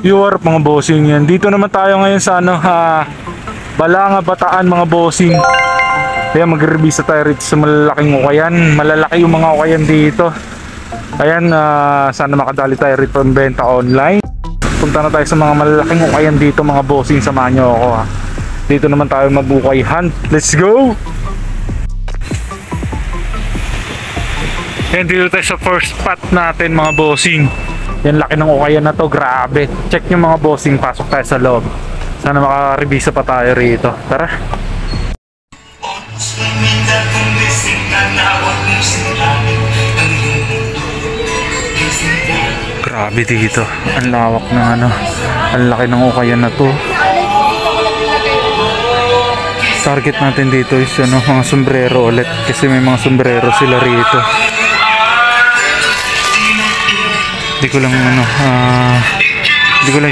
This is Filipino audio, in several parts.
Your mga bossing yan. Dito naman tayo ngayon sa Balanga, Bataan mga bossing. Kaya mag-revisa tayo rito sa malalaking ukayan. Malalaki yung mga ukayan dito. Ayan, sana makadali tayo rito ang benta online. Punta na tayo sa mga malalaking ukayan dito mga bossing. Samahan nyo ako ha. Dito naman tayo mag-ukay hunt. Let's go! Ayan, dito tayo sa first spot natin mga bossing. Yan, laki ng ukayan na to, grabe. Check nyo mga bossing, pasok tayo sa loob. Sana makarevisa pa tayo rito. Tara. Grabe dito. Ang lawak ng ang laki ng ukayan na to. Target natin dito is mga sombrero ulit. Kasi may mga sombrero sila rito. Di ko lang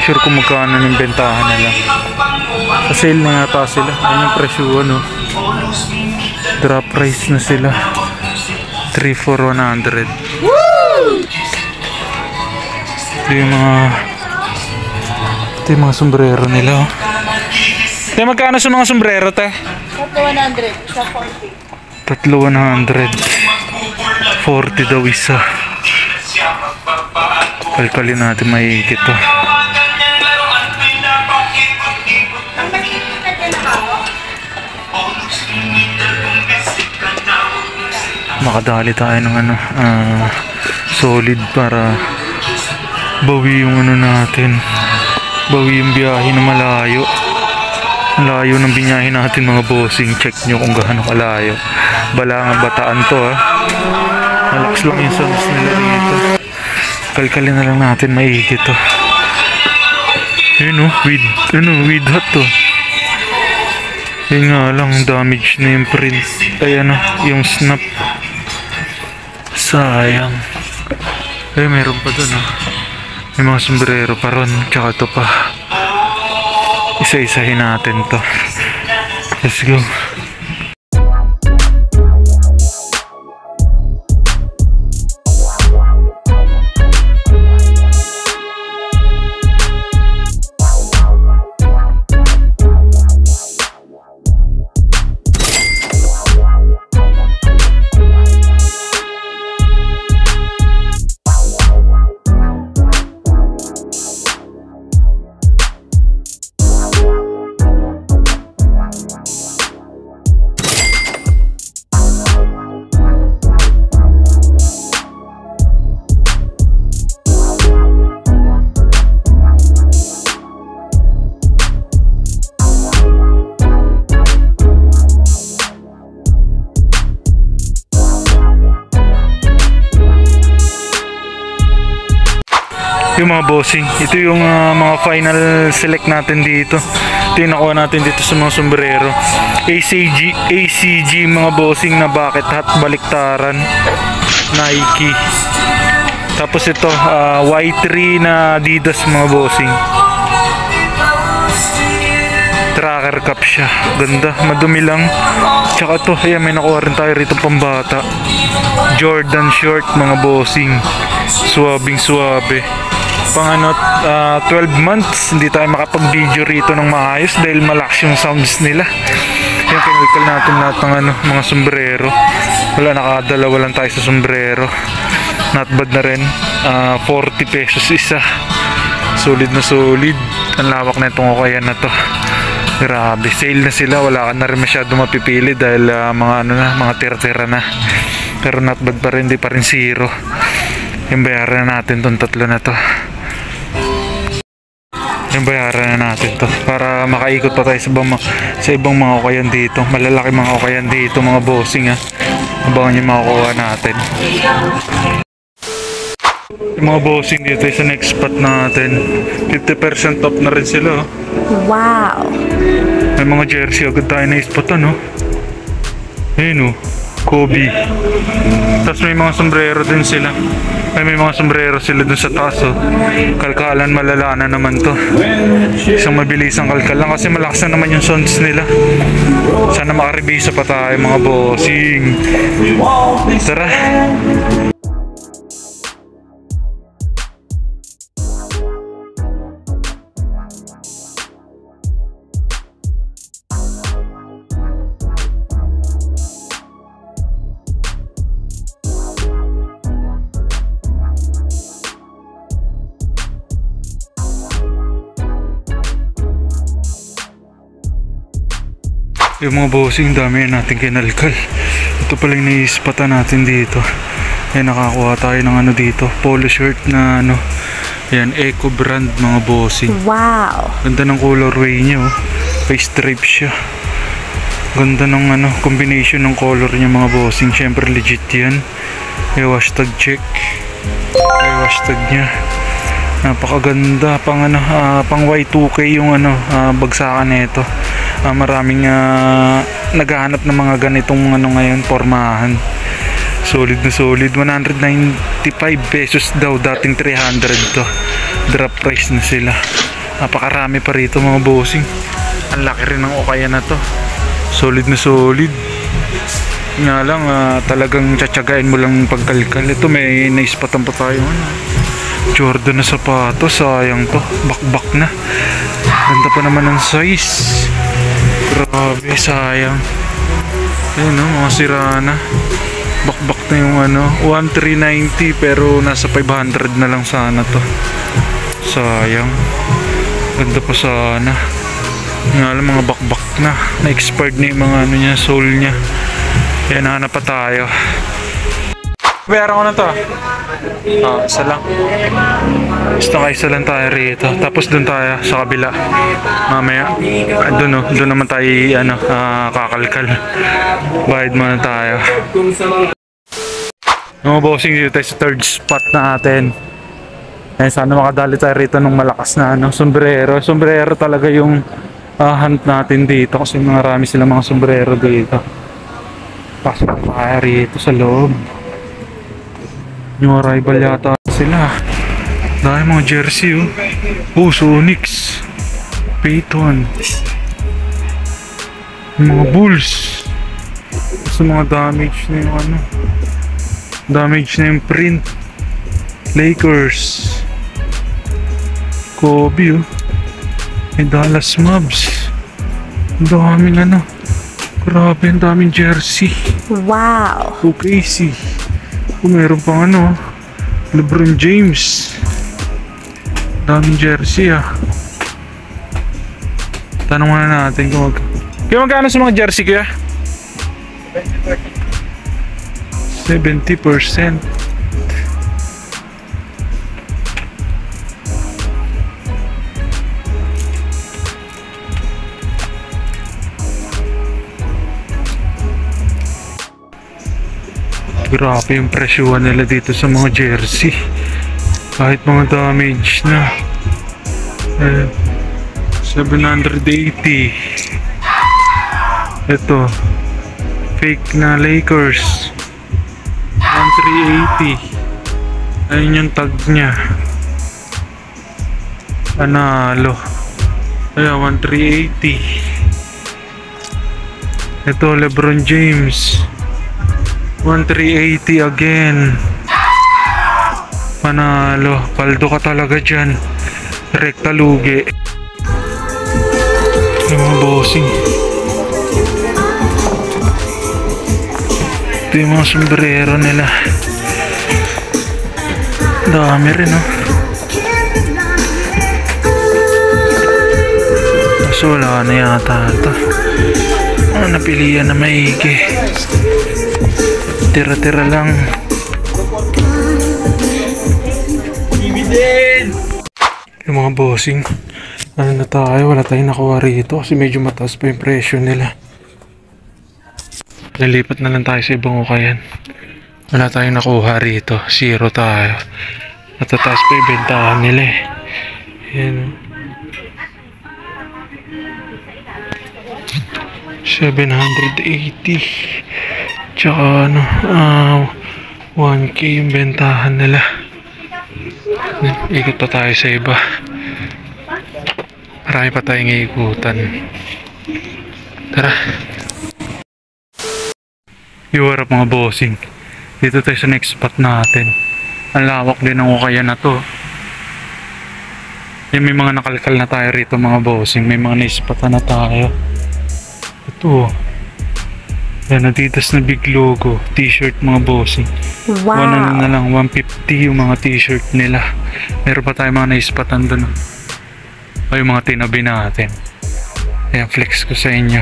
sure kung magkano ng bentahan nila. Sa sale na yata sila. Ayun yung presyo drop price na sila. 3 for 100. Ito yung mga sombrero nila. Te, magkano sa mga sombrero, te? 100, isa 40. 40 daw isa. Kalkalin natin maigit to. Makadali tayo ng solid para bawi yung natin. Bawi yung biyahe na malayo. Layo ng binyahe natin mga bossing. Check nyo kung gaano kalayo. Balanga, Bataan to ha. Malakas lang yung sounds nila dito. Kalkalin na lang natin maigit to. Yun with hot to. Yun nga lang, damage na yung print. Ay yung snap. Sayang. Ay, meron pa dun may mga sombrero pa ron. Tsaka to pa. Isa-isahin natin to. Let's go. Yung mga bossing, ito yung mga final select natin dito. Ito yung nakuha natin dito sa mga sombrero. ACG mga bossing na bucket hat, baliktaran, Nike. Tapos ito Y3 na Adidas mga bossing. Tracker cap siya, ganda, madumi lang. Tsaka to, ayan, may nakuha rin tayo rito pambata. Jordan short mga bossing. Suwabing suwabe. Pang 12 months hindi tayo makapag-video rito ng maayos dahil malakas yung sounds nila. Yung kinulkal natin lahat ng mga sombrero. Wala, nakadalawa lang tayo sa sombrero. Not bad na rin. 40 pesos isa. Solid na solid. Ang lawak na itong ukayan na to. Grabe, sale na sila. Wala ka na rin masyado mapipili dahil mga tira-tira na. Pero not bad pa rin, di pa rin zero. Yung bayaran na natin tong tatlo na to. Yung bayaran na natin to para makaikot pa tayo sa ibang mga ukayan dito. Malalaki mga ukayan dito mga bossing abangan yung makukuha natin. Yung mga bossing dito sa next spot natin, 50% off na rin sila. Wow! May mga jersey agad tayo na spot ayun Kobe. Tapos may mga sombrero din sila. May mga sombrero sila dun sa taas Kalkalan, malala na naman to. Isang mabilisang kalkal lang kasi malakas na naman yung sounds nila. Sana makaribisa pa tayo mga bossing. Tara. Yung mga bossing, dami na natin kinalkal. Ito pala yung naispatan natin dito. Ayan, nakakuha tayo ng ano dito, polo shirt na ano. Ayan, Eco brand mga bossing. Wow! Ganda ng colorway niya, oh. May stripe siya. Ganda ng ano, combination ng color niya mga bossing. Syempre legit yan. May hashtag check. May hashtag niya. Napakaganda, pang ano, pang Y2K yung ano, bagsakan nito. Maraming naghahanap ng mga ganitong ano ngayon, pormahan. Solid na solid. 195 pesos daw, dating 300 to. Drop price na sila. Napakarami pa rito mga bossing. Ang laki rin ng Okaya na to. Solid na solid. Nga lang, talagang tsatsagain mo lang pagkalkal. Ito may naispatan pa tayo. Jordan na sapatos, sayang to. Bakbak na. Ganda pa naman ng size. Grabe, sayang. Ayun o, mga sira na. Bakbak na yung ano, 1,390 pero nasa 500 na lang sana to. Sayang. Ganda pa sana. Nga lang, mga bakbak na. Na-expired na yung mga ano niya, sole niya. Yan, hanap pa tayo. Bayaran ko na to. Isa lang. Basta kayo isa lang tayo rito. Tapos dun tayo sa kabila. Mamaya, dun naman tayo ano, kakalkal. Bayad muna tayo. Mga bossing, dito tayo sa third spot natin. Eh, sana makadali tayo rito ng malakas na ano, sombrero. Sombrero talaga yung hunt natin dito kasi marami silang mga sombrero dito. Pasok tayo rito sa loob. Yung arrival yata sila. Dahil mga jersey oh. Oh, Sonics, Payton, mga Bulls. Sa mga damage na yung ano, damage na yung print. Lakers, Kobe oh. May Dallas Mavs. Ang daming ano, grabe, ang daming jersey. Wow! OKC. Kung meron pang ano, LeBron James. Daming jersey ah. Tanong muna natin kung kaya magkano sa mga jersey kaya? 70%. Grabe yung presyuhan nila dito sa mga jersey. Kahit mga damage na. 780. Ito, fake na Lakers, 1380. Ayun yung tag nya. Panalo. Kaya 1380. Ito, LeBron James, 1380 again. Panalo. Paldo ka talaga dyan. Rekta lugi. Yung mga bossing. Ito yung mga sombrero nila. Dami rin oh. Kaso wala na yata ito. Napilian na maigi. Tira-tira lang. Yung mga bossing, ano na tayo, wala tayong nakuha rito kasi medyo mataas pa yung presyo nila. Nalipat na lang tayo sa ibang ukayan. Wala tayong nakuha rito, zero tayo. Matataas pa yung bentahan nila eh. Yan. 780. Tsaka ano, 1K yung bentahan nila. Ikot pa tayo sa iba. Marami pa tayong iikutan. Tara. Iwarap mga bossing. Dito tayo sa next spot natin. Ang lawak din ng ukaya na to. May mga nakalkal na tayo rito mga bossing. May mga naispatan na tayo. Ito. Yan, Adidas na big logo. T-shirt mga bossing. Wow. Ano na lang, 150 yung mga t-shirt nila. Meron pa tayo mga naispatan doon. O yung mga tinabi natin. Ayan, flex ko sa inyo.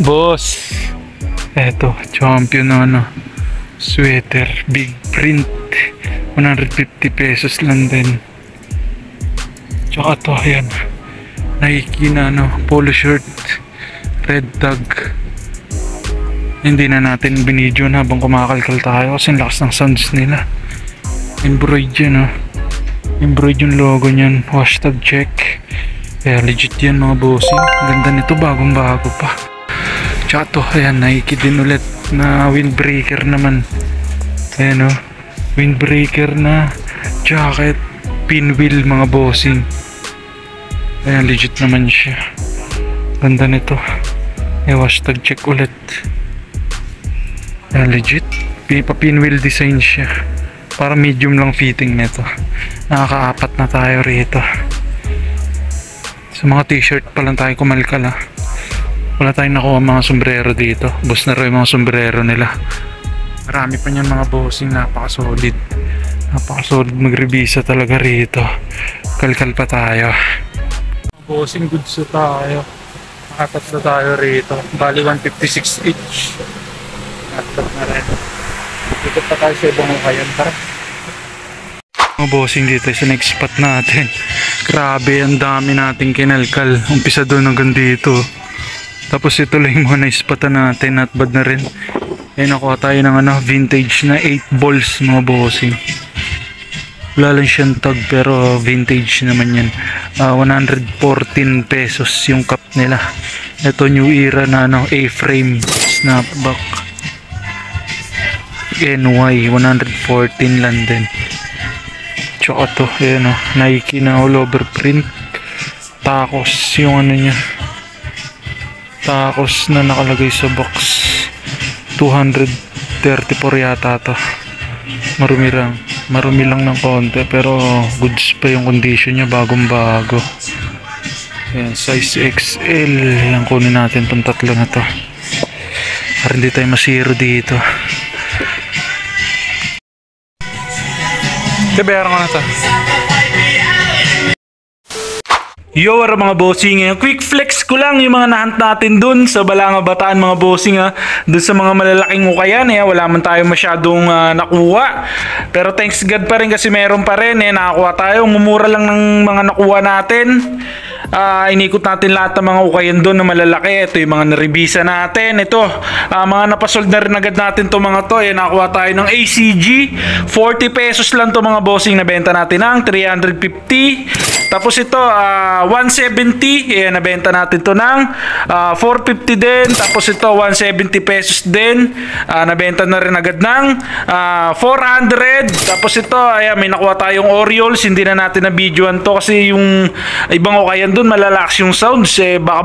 Boss, eto, champion na ano, sweater, big print, 150 pesos lang din. Tsaka to, ayan, Nike na ano, polo shirt, red tag. Hindi na natin binidyo na habang kumakalkal tayo kasi lakas ng sounds nila. Embroid yan, oh. Embroid yung logo nyan, hashtag check. Kaya legit yan mga bossing. Ganda nito, bagong bago pa. Tsaka to, ayan, Nike din ulit na windbreaker naman. Ayan, oh, windbreaker na jacket, pinwheel mga bossing. Ayan, legit naman siya. Ganda nito. Hashtag check ulit. Ayan, legit. Pa-pinwheel design siya. Para medium lang fitting nito. Nakakaapat na tayo rito. Sa mga t-shirt pa lang tayo kumalkal, ha. Wala tayong nakuha mga sombrero dito. Boss na rin yung mga sombrero nila. Marami pa niyan mga bossing. Napaka-solid. Napaka-solid mag-revisa talaga rito. Kalkal pa tayo. Mga bossing, goods na tayo. Nakatatlo tayo rito. Bali 156 each. Nakatat na rin. Dito pa tayo sa ibang ukayan. Tara. Mga bossing, dito sa next spot natin. Grabe, ang dami nating kinalkal. Umpisa doon hanggang dito. Tapos ito lang yung mga naispatan natin. Not bad na rin. Eh, nakuha tayo ng ano, vintage na 8 balls mga bossing. Wala lang siyang tag pero vintage naman yan. 114 pesos yung cup nila. Ito new era na ano, A-frame snapback. NY 114 lang din. Tsaka to, ayan o, Nike na all over print. Tacos yung ano niya. Tacos na nakalagay sa box. 234 yata to. Marumi lang ng konti pero goods pa yung condition niya, bagong bago. Ayan, size XL. Ayan, kunin natin tong tatlo na to para hindi tayo masiro dito. Kabayaran ko na to. Yo, wala mga bossing, quick flex ko lang yung mga nahunt natin dun sa Balanga Bataan mga bossing, dun sa mga malalaking ukayan, wala man tayo masyadong nakuha, pero thanks God pa rin kasi meron pa rin, nakakuha tayo, mumura lang ng mga nakuha natin. Inikot natin lahat ng mga ukayan doon na malalaki. Ito yung mga naribisa natin. Ito, mga napasold na rin agad natin to mga to. Nakakuha tayo ng ACG, 40 pesos lang to mga bossing, nabenta natin ng 350. Tapos ito, 170, nabenta natin to ng 450 din. Tapos ito, 170 pesos din, nabenta na rin agad ng 400. Tapos ito, ayan, may nakuha tayong Orioles. Hindi na natin na videoan to kasi yung ibang ukayan doon malalakas yung sounds, baka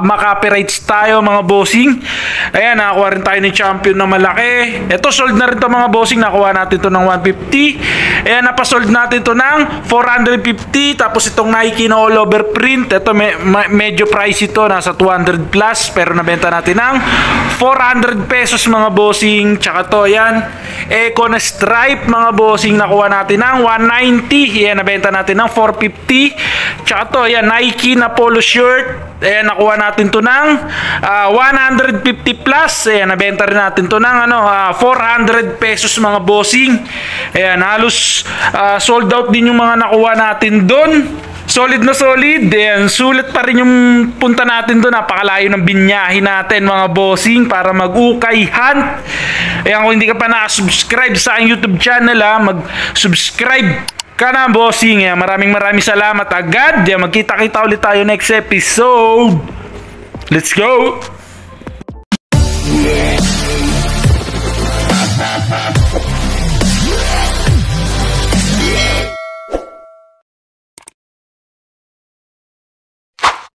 maka-copyrights tayo mga bossing. Ayan, nakakuha rin tayo ng champion na malaki. Ito, sold na rin to mga bossing. Nakuha natin to ng 150. Ayan, napasold natin to ng 450. Tapos itong Nike na all over print, ito medyo price ito, nasa 200 plus, pero nabenta natin ng 400 pesos mga bossing. Tsaka to, ayan, Eco na stripe mga bossing, nakuha natin ng 190. Ayan, nabenta natin ng 450. Tsaka to, ayan, Nike na polo shirt, ayan, nakuha natin to ng 150 plus. Ayan, nabenta rin natin to ng 400 pesos mga bossing. Ayan, halos sold out din yung mga nakuha natin doon. Solid na solid. Ayan, sulit pa rin yung punta natin doon. Napakalayo ng binyahe natin mga bossing para mag-ukay hunt. Ayan, kung hindi ka pa na-subscribe sa aking YouTube channel, mag-subscribe ka na bossing. Maraming salamat agad. Magkita-kita ulit tayo next episode. Let's go!